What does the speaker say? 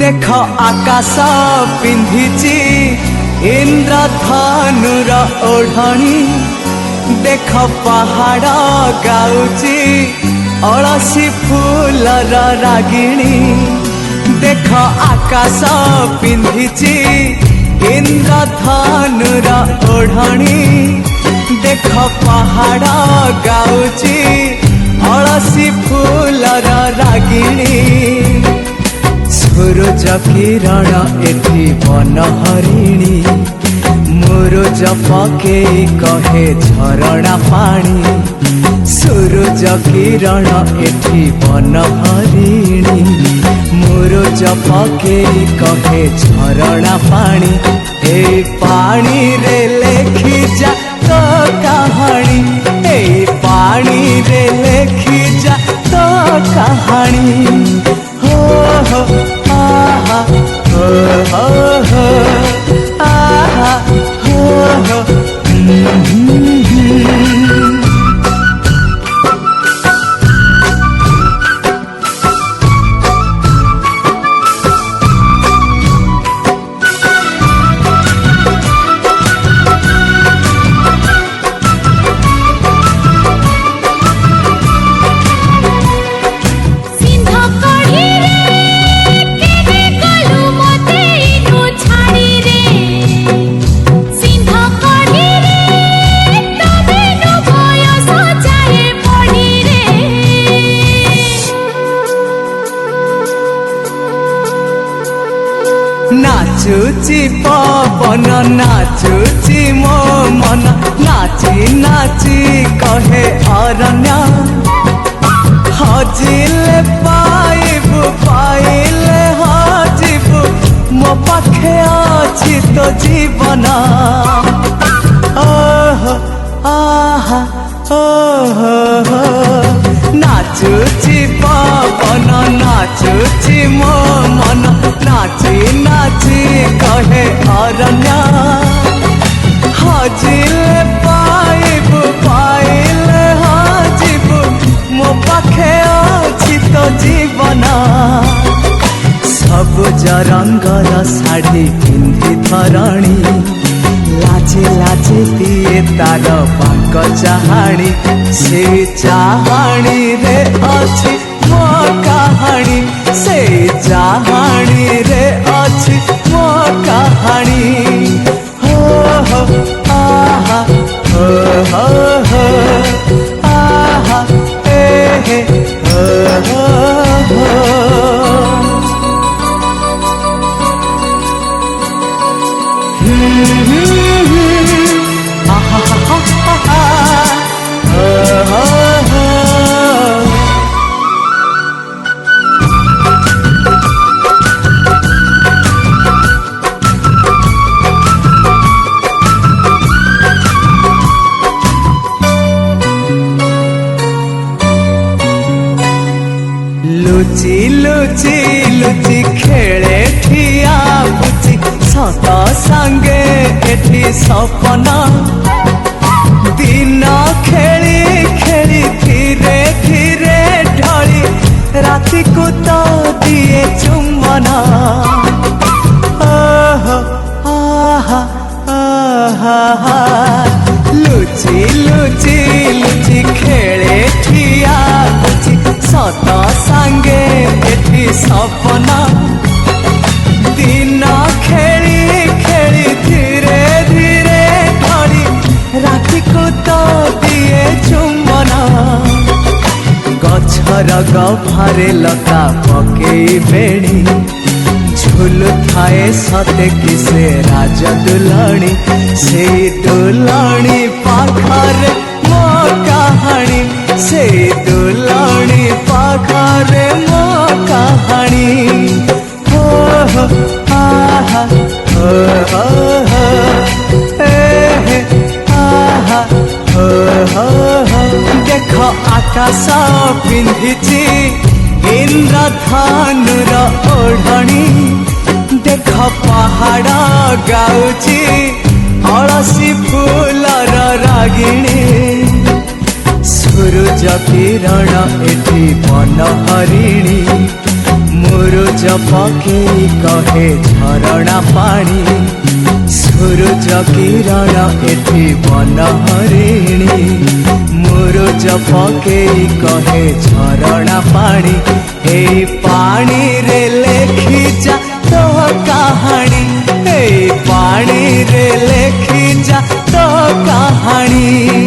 देख आकाश पिंधिची इंद्रधनुर ओढ़णी देख पहाड़ गाउची अलसी फूलर रागिणी देख आकाश पिंधिची इंद्रधनुर ओढ़णी देख पहाड़ गाउची अलसी फूलर रागिणी सूरज किरण एठी बनहरिणी मुरुज पकेई कहे झरणा पानी सूरज किरण एठी बनहरिणी मुरुज पकेई कहे झरणा पानी ए पानी रे लेखी जा तो कहानी ए पानी रे लेखी जा तो कहानी हो आहा हो आहा हो नाचुची पवन नाचुची मो मन नाची नाची कहे अरण्य हजिले पाइबु पाइले हजिबु मो पाखे अछि तो जीवन ओहो आहा ओहो नाचुची पवन नाचुची मो मन नाची नाची कहे अरण्य हजिले पाइबु पाइले हजिबु मो पाखे अछि तो जीवन सबुज रंगर साड़ी पिंधि धरणी लाचे लाचे दिए तार बांक चाहाणी से चाहाणी रे अछि मो कहानी से चाहाणी रे अछि मो कहानी हो आहा हो आहा ए हो लुचि लुचि लुचि खेले ठिया बुची सत संगे एठी सपना दिन खेली खेली धीरे धीरे ढली राति को तो दिए चुम्बना ओहो आहा आहा लुचि लुचि लुचि खेले ठिया बुची सत संगे एठी सपना दिन खेली खेली धीरे धीरे ढली राति को तो दिए चुम्बना गछर गभारे लता पकेई बेणी झुलु थाए सते कि से राज दुलणी से दुलणी पाखरे मो कहानी से दुलणी पाखरे मो कहानी हो आहा हो ए आहा हो देख आकाश पिंधिची इंद्रधनुर ओढ़णी देख पहाड़ गाउची अलसी फूलर रागिणी सूरज किरण एठी बनहरिणी मुरुज पकेई कहे झरणा पानी सूरज किरण एठी बन हरिणी मुरुज पकेई कहे झरणा पानी ए पानी रे लेखी जा तो कहानी ए पानी रे लेखी जा तो कहानी।